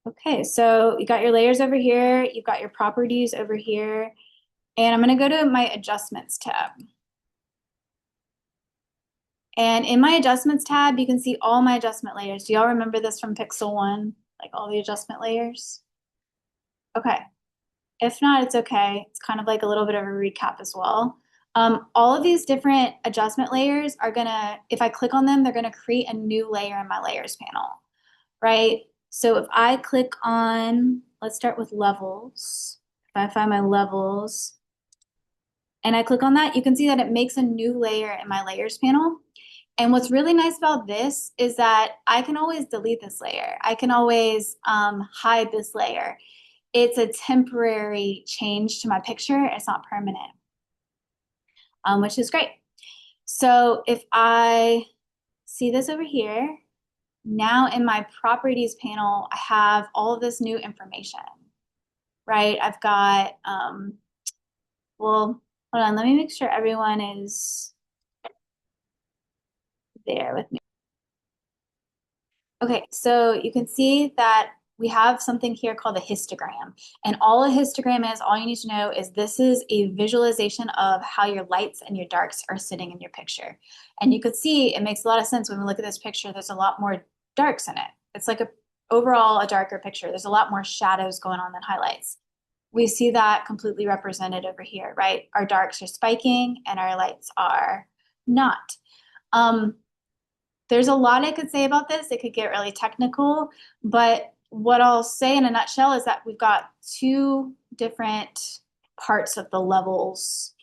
Okay, so you got your layers over here, you've got your properties over here, and I'm gonna go to my adjustments tab. And in my adjustments tab, you can see all my adjustment layers. Do y'all remember this from Pixel 1? Like all the adjustment layers? Okay. If not, it's okay. It's kind of like a little bit of a recap as well. All of these different adjustment layers are gonna, if I click on them, they're gonna create a new layer in my layers panel, right? So if I click on, let's start with levels. If I find my levels and I click on that, you can see that it makes a new layer in my layers panel. And what's really nice about this is that I can always delete this layer. I can always hide this layer. It's a temporary change to my picture. It's not permanent, which is great. So if I see this over here, now in my properties panel, I have all of this new information, right? I've got, well, hold on, let me make sure everyone is there with me. Okay, so you can see that we have something here called a histogram. And all a histogram is, all you need to know is this is a visualization of how your lights and your darks are sitting in your picture. And you could see it makes a lot of sense when we look at this picture, there's a lot more darks in it. It's like overall a darker picture. There's a lot more shadows going on than highlights. We see that completely represented over here, right? Our darks are spiking and our lights are not. Um, there's a lot I could say about this. It could get really technical, but what I'll say in a nutshell is that we've got two different parts of the levels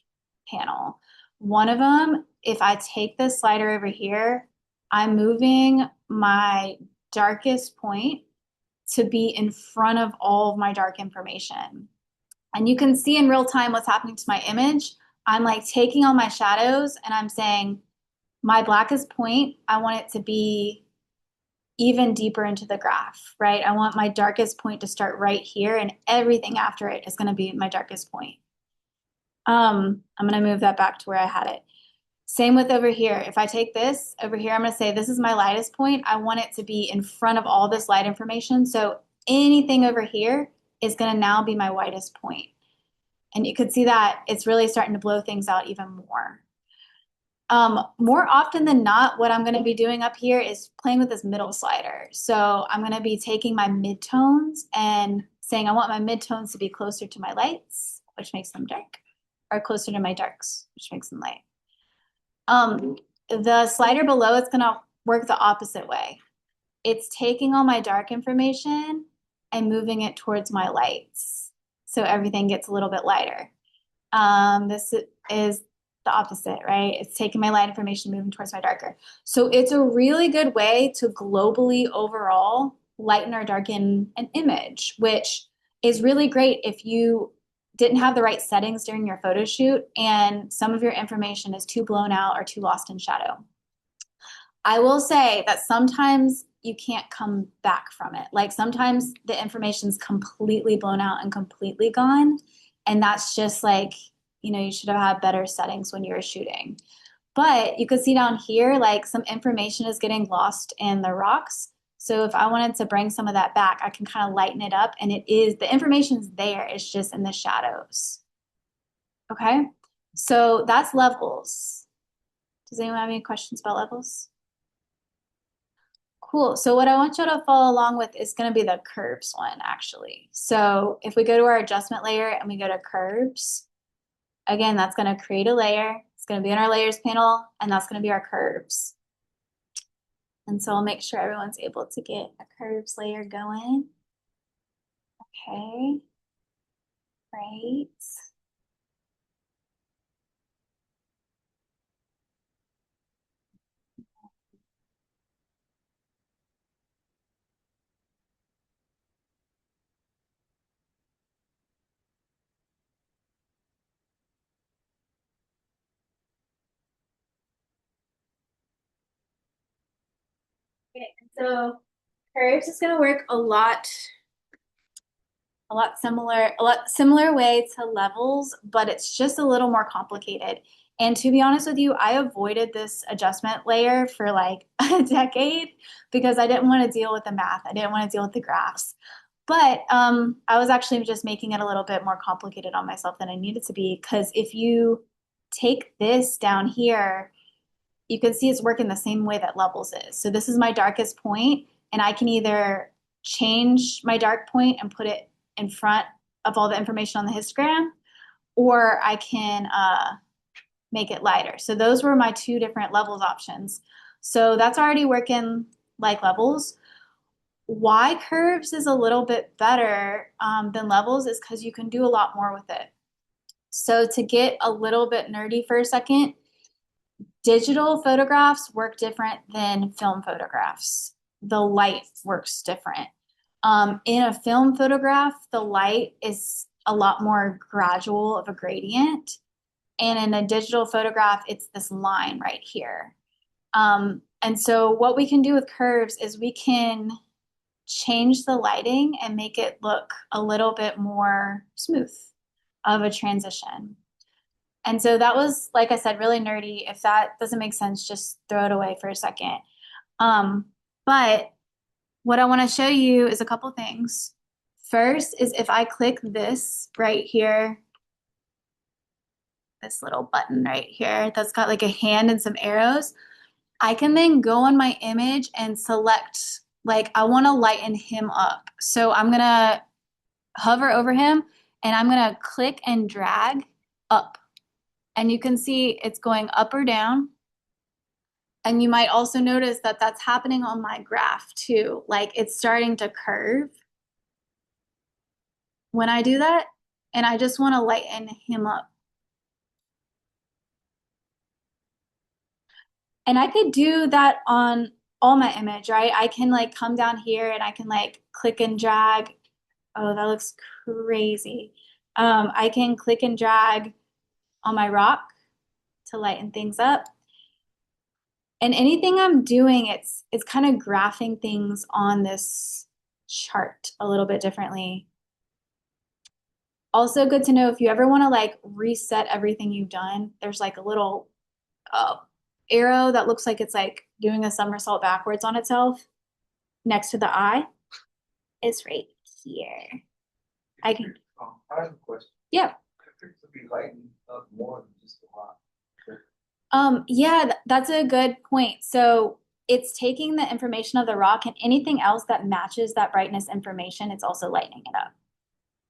panel. One of them, if I take this slider over here, I'm moving my darkest point to be in front of all of my dark information. And you can see in real time what's happening to my image. I'm like taking all my shadows and I'm saying, my blackest point, I want it to be even deeper into the graph, right? I want my darkest point to start right here and everything after it is gonna be my darkest point. I'm gonna move that back to where I had it. Same with over here. If I take this over here, I'm gonna say this is my lightest point. I want it to be in front of all this light information. So anything over here is gonna now be my whitest point. And you could see that it's really starting to blow things out even more. More often than not, what I'm going to be doing up here is playing with this middle slider. So I'm going to be taking my midtones and saying I want my midtones to be closer to my lights, which makes them dark, or closer to my darks, which makes them light. The slider below, it's going to work the opposite way. It's taking all my dark information and moving it towards my lights. So everything gets a little bit lighter. This is the opposite, right? It's taking my light information, moving towards my darker. So it's a really good way to globally overall lighten or darken an image, which is really great if you didn't have the right settings during your photo shoot and some of your information is too blown out or too lost in shadow. I will say that sometimes you can't come back from it. Like sometimes the information's completely blown out and completely gone. And that's just like, you should have had better settings when you were shooting. But you could see down here, like some information is getting lost in the rocks. So if I wanted to bring some of that back, I can kind of lighten it up. And the information's there, it's just in the shadows. Okay, so that's levels. Does anyone have any questions about levels? Cool. So what I want you to follow along with is going to be the curves one, actually. So if we go to our adjustment layer and we go to curves, again, that's going to create a layer. It's going to be in our layers panel, and that's going to be our curves. And so I'll make sure everyone's able to get a curves layer going. Okay, great. Okay, so curves is going to work a lot similar way to levels, but it's just a little more complicated. And to be honest with you, I avoided this adjustment layer for like a decade because I didn't want to deal with the math. I didn't want to deal with the graphs. But I was actually just making it a little bit more complicated on myself than I needed to be, because if you take this down here, you can see it's working the same way that levels is. So this is my darkest point, and I can either change my dark point and put it in front of all the information on the histogram, or I can make it lighter. So those were my two different levels options. So that's already working like levels. Why curves is a little bit better than levels is because you can do a lot more with it. So to get a little bit nerdy for a second, digital photographs work different than film photographs. The light works different. In a film photograph, the light is a lot more gradual of a gradient. And in a digital photograph, it's this line right here. And so what we can do with curves is we can change the lighting and make it look a little bit more smooth of a transition. And so that was, like I said, really nerdy. If that doesn't make sense, just throw it away for a second. But what I want to show you is a couple things. First is if I click this right here, this little button right here that's got like a hand and some arrows, I can then go on my image and select, like, I want to lighten him up. So I'm going to hover over him and I'm going to click and drag up. And you can see it's going up or down. And you might also notice that that's happening on my graph too. Like it's starting to curve when I do that. And I just want to lighten him up. And I could do that on all my image, right? I can like come down here and I can like click and drag. Oh, that looks crazy. I can click and drag on my rock to lighten things up. And anything I'm doing, it's kind of graphing things on this chart a little bit differently. Also good to know if you ever want to like reset everything you've done, there's like a little arrow that looks like it's like doing a somersault backwards on itself next to the eye. It's right here. I can. I have a question. Yeah. Could it be lightened up more than just a lot? Yeah, that's a good point. So it's taking the information of the rock and anything else that matches that brightness information, it's also lightening it up.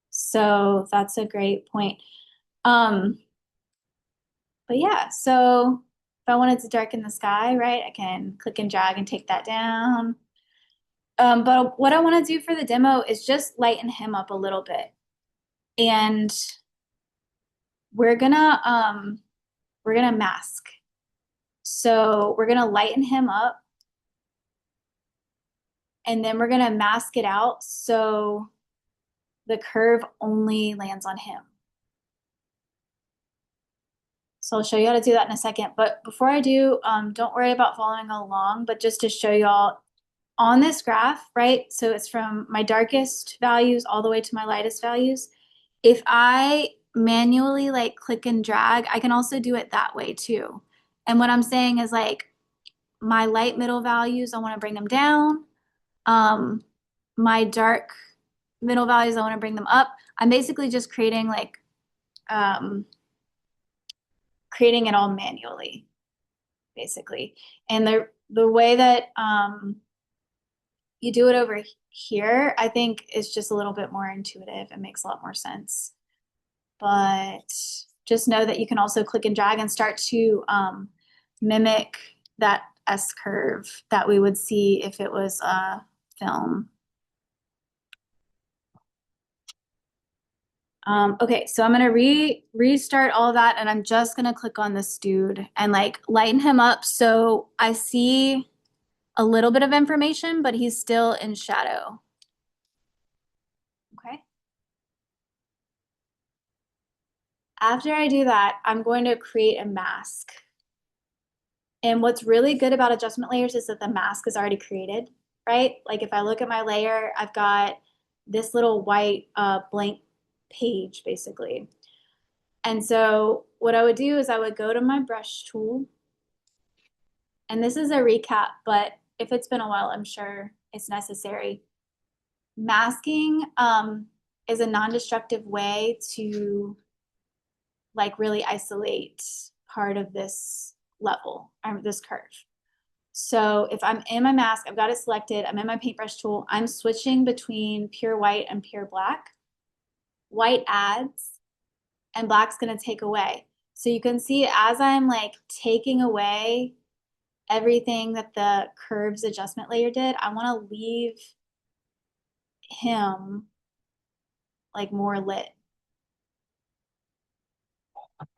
So that's a great point. But yeah, so if I wanted to darken the sky, right, I can click and drag and take that down. But what I want to do for the demo is just lighten him up a little bit. And we're gonna mask. So we're gonna lighten him up and then we're gonna mask it out so the curve only lands on him. So I'll show you how to do that in a second. But before I do, don't worry about following along, but just to show y'all on this graph, right? So it's from my darkest values all the way to my lightest values. If I manually like click and drag, I can also do it that way too. And what I'm saying is like my light middle values, I want to bring them down. My dark middle values, I want to bring them up. I'm basically just creating like creating it all manually, basically. And the way that you do it over here, I think is just a little bit more intuitive and makes a lot more sense. But just know that you can also click and drag and start to mimic that S curve that we would see if it was a film. Okay, so I'm gonna restart all that and I'm just gonna click on this dude and like lighten him up so I see a little bit of information, but he's still in shadow. Okay. After I do that, I'm going to create a mask. And what's really good about adjustment layers is that the mask is already created, right? Like if I look at my layer, I've got this little white blank page basically. And so what I would do is I would go to my brush tool. And this is a recap, but if it's been a while, I'm sure it's necessary. masking is a non-destructive way to like really isolate part of this level or this curve. So if I'm in my mask, I've got it selected, I'm in my paintbrush tool, I'm switching between pure white and pure black. White adds and black's gonna take away. So you can see as I'm like taking away everything that the curves adjustment layer did, I wanna leave him like more lit,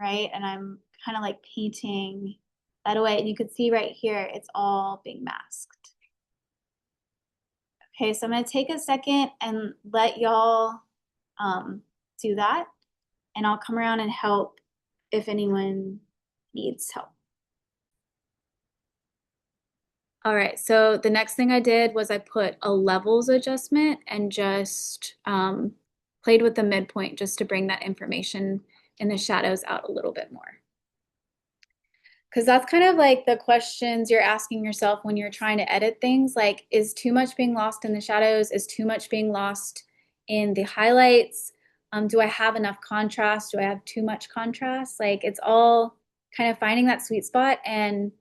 right? And I'm kind of like painting that away. And you can see right here, it's all being masked. Okay, so I'm gonna take a second and let y'all do that. And I'll come around and help if anyone needs help. All right, so the next thing I did was I put a levels adjustment and just played with the midpoint just to bring that information in the shadows out a little bit more. Because that's kind of like the questions you're asking yourself when you're trying to edit things. Like, is too much being lost in the shadows? Is too much being lost in the highlights? Do I have enough contrast? Do I have too much contrast? Like, it's all kind of finding that sweet spot and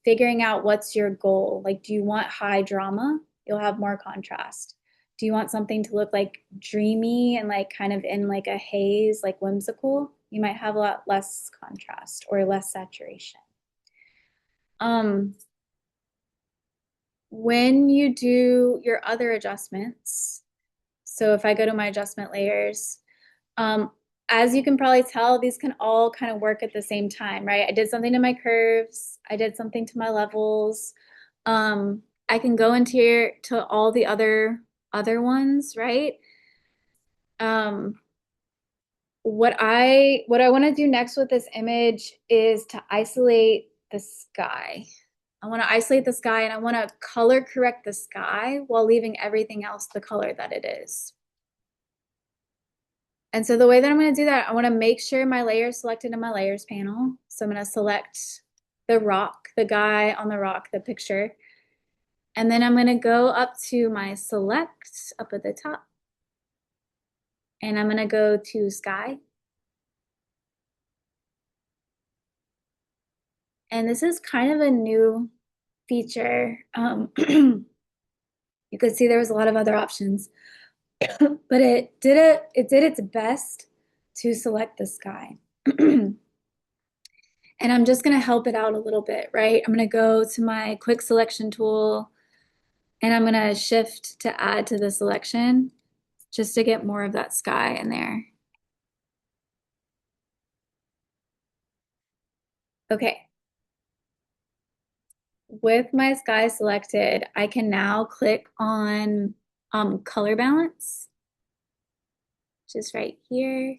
figuring out what's your goal. Like, do you want high drama? You'll have more contrast. Do you want something to look like dreamy and like kind of in like a haze, like whimsical? You might have a lot less contrast or less saturation. When you do your other adjustments, so if I go to my adjustment layers, as you can probably tell, these can all kind of work at the same time, right? I did something to my curves, I did something to my levels. I can go into here to all the other ones, right? What I want to do next with this image is to isolate the sky. I want to isolate the sky and I want to color correct the sky while leaving everything else the color that it is. And so the way that I'm going to do that, I want to make sure my layer is selected in my layers panel. So I'm going to select the rock, the guy on the rock, the picture. And then I'm going to go up to my select up at the top. And I'm going to go to sky. And this is kind of a new feature. You could see there was a lot of other options, but it did its best to select the sky. And I'm just gonna help it out a little bit, right? I'm gonna go to my quick selection tool and I'm gonna shift to add to the selection just to get more of that sky in there. Okay. With my sky selected, I can now click on color balance, which is right here.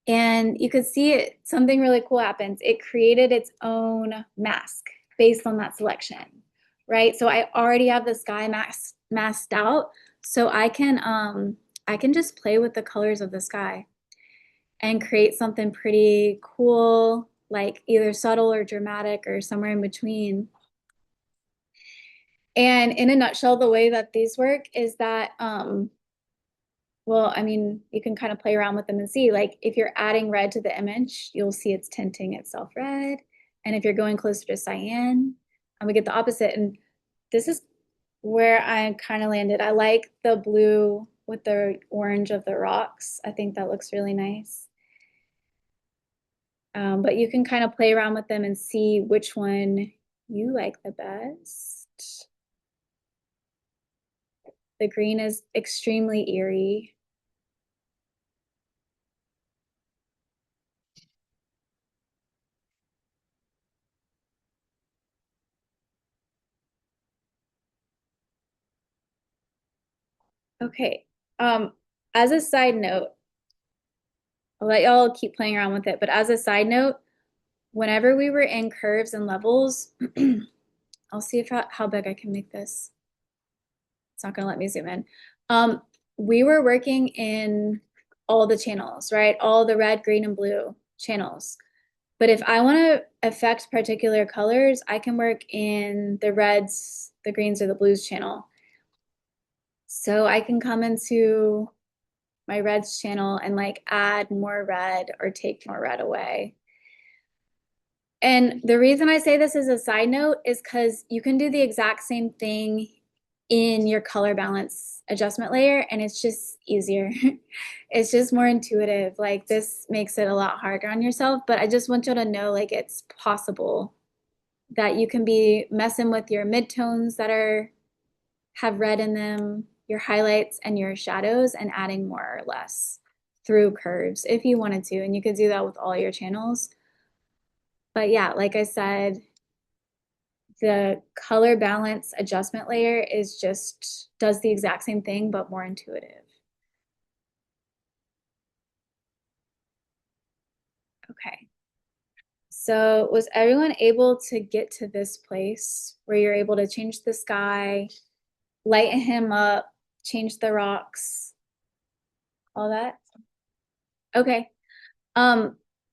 And you could see it, something really cool happens. It created its own mask based on that selection, right? So I already have the sky masked out. So I can just play with the colors of the sky and create something pretty cool, like either subtle or dramatic or somewhere in between. And in a nutshell, the way that these work is that well, I mean, you can kind of play around with them and see, like, if you're adding red to the image, you'll see it's tinting itself red. And if you're going closer to cyan, we get the opposite. And this is where I kind of landed. I like the blue with the orange of the rocks. I think that looks really nice. But you can kind of play around with them and see which one you like the best. The green is extremely eerie. Okay. As a side note, I'll let y'all keep playing around with it, but as a side note, whenever we were in curves and levels, I'll see if how big I can make this. It's not gonna let me zoom in. We were working in all the channels, right? All the red, green, and blue channels. But if I want to affect particular colors, I can work in the reds, the greens or the blues channel. So I can come into my reds channel and like add more red or take more red away. And the reason I say this as a side note is because you can do the exact same thing in your color balance adjustment layer, and it's just easier. It's just more intuitive. Like this makes it a lot harder on yourself, but I just want you to know like it's possible that you can be messing with your midtones that have red in them, your highlights and your shadows, and adding more or less through curves if you wanted to. And you could do that with all your channels. But yeah, like I said, the color balance adjustment layer is just does the exact same thing, but more intuitive. Okay. So was everyone able to get to this place where you're able to change the sky, lighten him up, change the rocks, all that? Okay.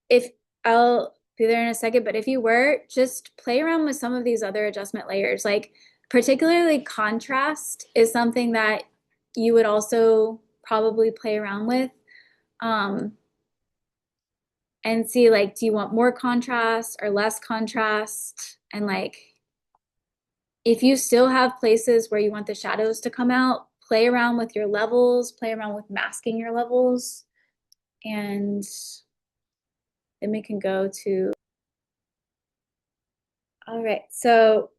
If I'll be there in a second, but if you were, just play around with some of these other adjustment layers. Like particularly contrast is something that you would also probably play around with. And see like, do you want more contrast or less contrast? And like, if you still have places where you want the shadows to come out, play around with your levels, play around with masking your levels, and then we can go to, all right, so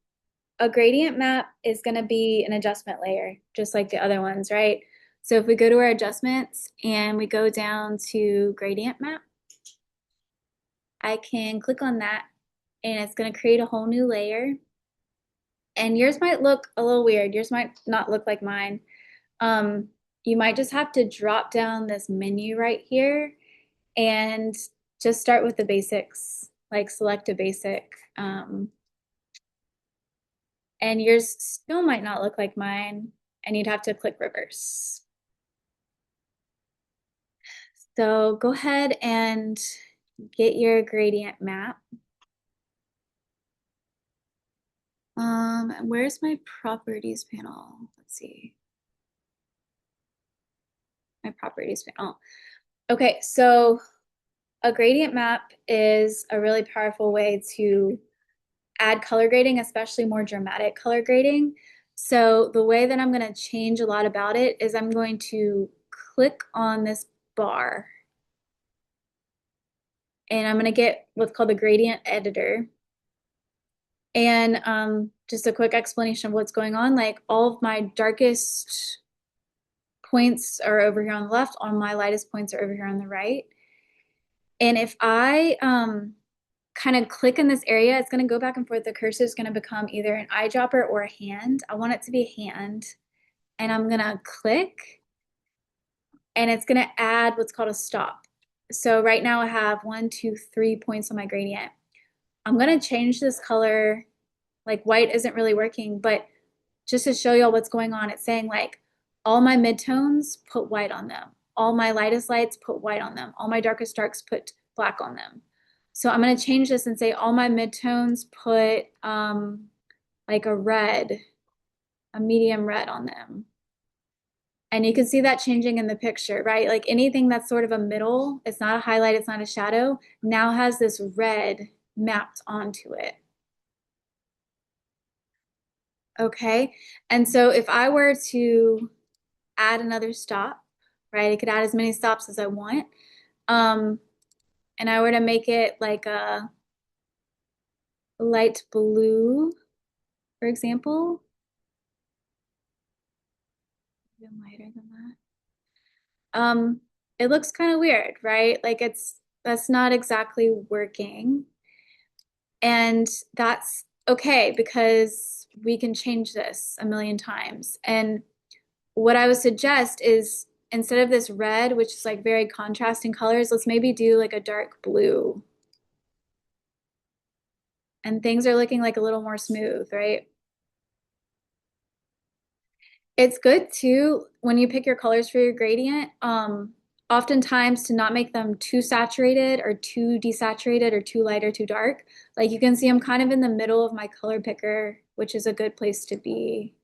a gradient map is going to be an adjustment layer, just like the other ones, right? So if we go to our adjustments and we go down to gradient map, I can click on that and it's going to create a whole new layer. And yours might look a little weird. Yours might not look like mine. You might just have to drop down this menu right here and just start with the basics, like select a basic. And yours still might not look like mine, and you'd have to click reverse. So go ahead and get your gradient map. Where's my properties panel? Let's see. My properties panel. Okay, so a gradient map is a really powerful way to add color grading, especially more dramatic color grading. So the way that I'm going to change a lot about it is I'm going to click on this bar and I'm going to get what's called the gradient editor. And just a quick explanation of what's going on, like all of my darkest points are over here on the left, all my lightest points are over here on the right. And if I kind of click in this area, it's going to go back and forth. The cursor is going to become either an eyedropper or a hand. I want it to be a hand. And I'm going to click and it's going to add what's called a stop. So right now I have 1, 2, 3 points on my gradient. I'm going to change this color. Like white isn't really working, but just to show y'all what's going on, it's saying like all my midtones, put white on them. All my lightest lights, put white on them. All my darkest darks, put black on them. So I'm going to change this and say all my midtones, put like a red, a medium red on them. And you can see that changing in the picture, right? Like anything that's sort of a middle, it's not a highlight, it's not a shadow, now has this red mapped onto it. Okay, and so if I were to add another stop, right, I could add as many stops as I want. And I were to make it like a light blue, for example. Even lighter than that. It looks kind of weird, right? Like that's not exactly working. And that's okay because we can change this a million times. And what I would suggest is instead of this red, which is like very contrasting colors, let's maybe do like a dark blue. And things are looking like a little more smooth, right? It's good too when you pick your colors for your gradient. oftentimes to not make them too saturated or too desaturated or too light or too dark. Like you can see I'm kind of in the middle of my color picker, which is a good place to be.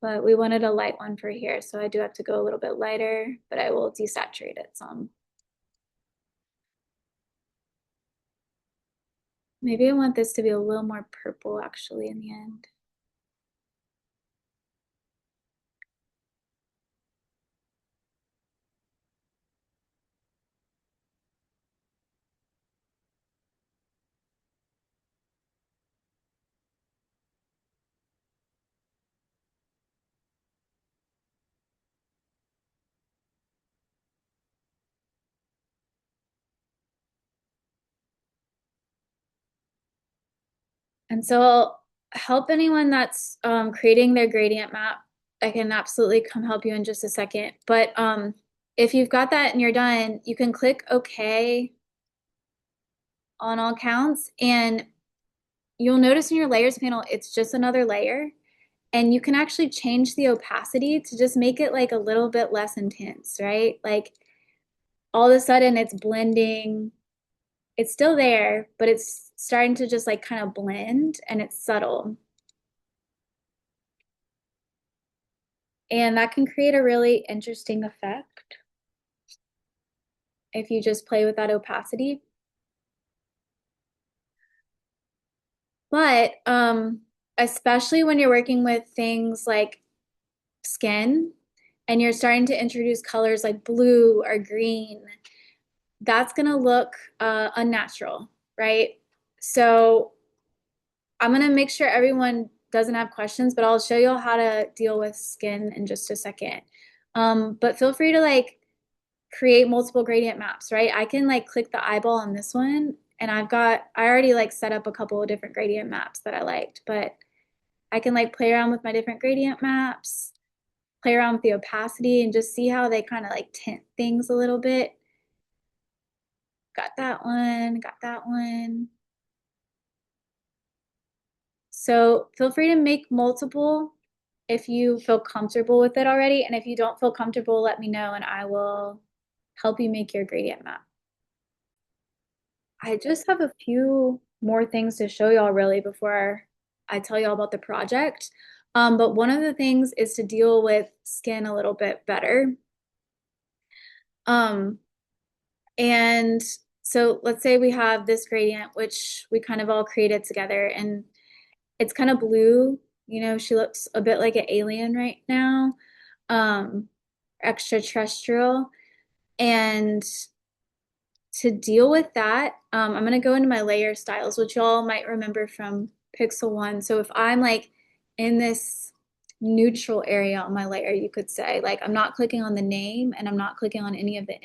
But we wanted a light one for here, so I do have to go a little bit lighter, but I will desaturate it some. Maybe I want this to be a little more purple actually in the end. And so I'll help anyone that's creating their gradient map. I can absolutely come help you in just a second. But if you've got that and you're done, you can click OK on all counts. And you'll notice in your layers panel, it's just another layer. And you can actually change the opacity to just make it like a little bit less intense, right? Like all of a sudden it's blending. It's still there, but it's starting to just like kind of blend and it's subtle. And that can create a really interesting effect if you just play with that opacity. But especially when you're working with things like skin and you're starting to introduce colors like blue or green, that's going to look unnatural, right? So I'm going to make sure everyone doesn't have questions, but I'll show you all how to deal with skin in just a second. But feel free to like create multiple gradient maps, right? I can like click the eyeball on this one and I already like set up a couple of different gradient maps that I liked, but I can like play around with my different gradient maps, play around with the opacity and just see how they kind of like tint things a little bit. Got that one, got that one. So feel free to make multiple if you feel comfortable with it already. And if you don't feel comfortable, let me know and I will help you make your gradient map. I just have a few more things to show y'all really before I tell y'all about the project. But one of the things is to deal with skin a little bit better. Um, and so let's say we have this gradient, which we kind of all created together, and it's kind of blue. You know, she looks a bit like an alien right now, um, extraterrestrial. And to deal with that, I'm going to go into my layer styles, which y'all might remember from Pixel 1. So if I'm like in this neutral area on my layer, you could say, like I'm not clicking on the name and I'm not clicking on any of the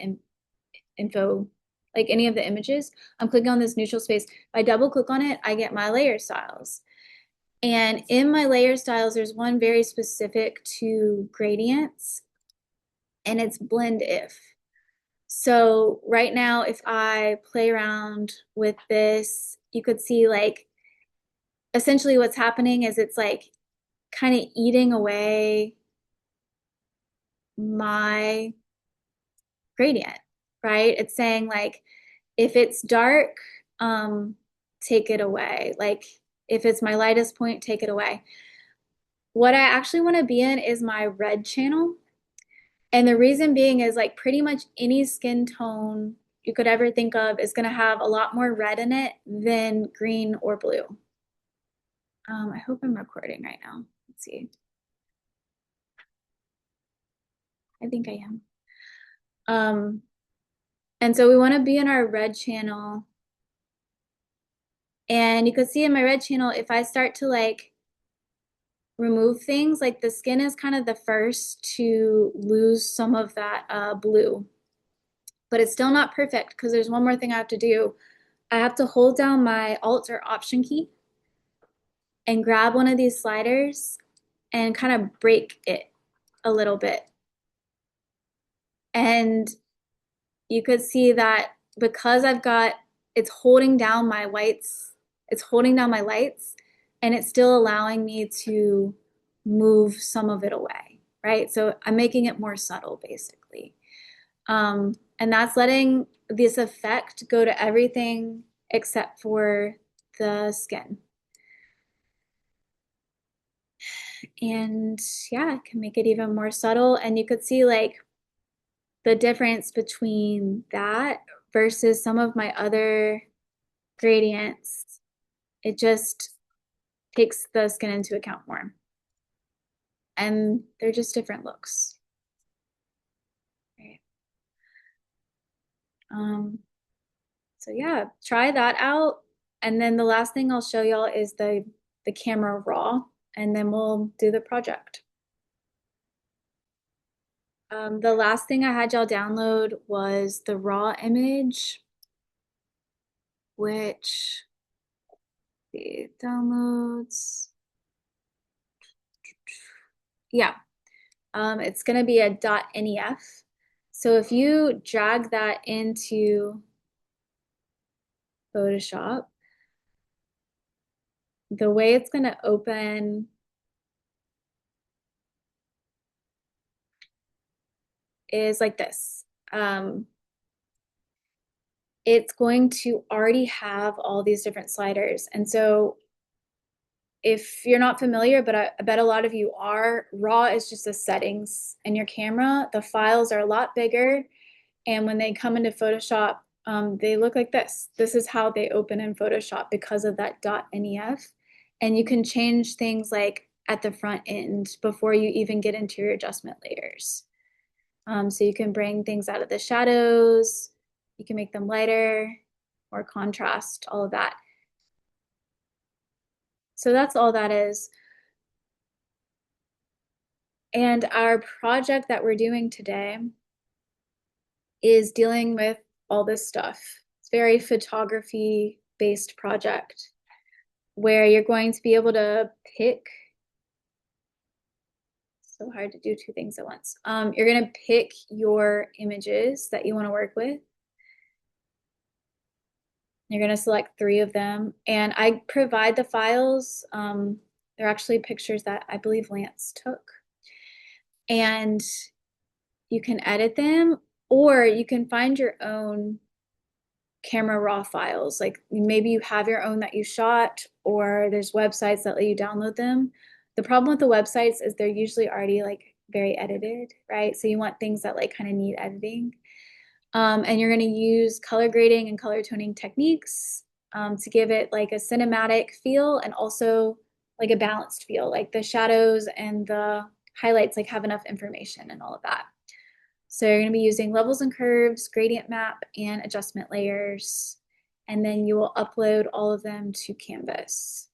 info, like any of the images. I'm clicking on this neutral space. If I double click on it, I get my layer styles. And in my layer styles, there's one very specific to gradients, and it's blend if. So right now, if I play around with this, you could see like essentially what's happening is it's like kind of eating away my gradient, right? It's saying like if it's dark, take it away. Like if it's my lightest point, take it away. What I actually want to be in is my red channel. And the reason being is like pretty much any skin tone you could ever think of is going to have a lot more red in it than green or blue. I hope I'm recording right now. Let's see. I think I am. And so we want to be in our red channel. And you could see in my red channel, if I start to like remove things, like the skin is kind of the first to lose some of that blue. But it's still not perfect because there's one more thing I have to do. I have to hold down my Alt or Option key and grab one of these sliders and kind of break it a little bit. And you could see that because it's holding down my whites, it's holding down my lights, and it's still allowing me to move some of it away, right? So I'm making it more subtle, basically. And that's letting this effect go to everything except for the skin. And yeah, it can make it even more subtle. And you could see like the difference between that versus some of my other gradients. It just takes the skin into account more. And they're just different looks. Right. Um, so yeah, try that out. And then the last thing I'll show y'all is the camera raw, and then we'll do the project. The last thing I had y'all download was the raw image, which the downloads. Yeah, it's gonna be a .nef. So if you drag that into Photoshop, the way it's gonna open is like this. It's going to already have all these different sliders. And so if you're not familiar, but I bet a lot of you are, RAW is just the settings in your camera. The files are a lot bigger. And when they come into Photoshop, they look like this. This is how they open in Photoshop because of that .nef. And you can change things like at the front end before you even get into your adjustment layers. So you can bring things out of the shadows, you can make them lighter or contrast, all of that. So that's all that is. And our project that we're doing today is dealing with all this stuff. It's a very photography based project where you're going to be able to pick. So hard to do two things at once. You're going to pick your images that you want to work with. You're going to select 3 of them. And I provide the files. They're actually pictures that I believe Lance took. And you can edit them, or you can find your own camera raw files. Like maybe you have your own that you shot, or there's websites that let you download them. The problem with the websites is they're usually already like very edited, right? So you want things that like kind of need editing. And you're going to use color grading and color toning techniques to give it like a cinematic feel and also like a balanced feel, like the shadows and the highlights like have enough information and all of that. So you're going to be using levels and curves, gradient map, and adjustment layers. And then you will upload all of them to Canvas.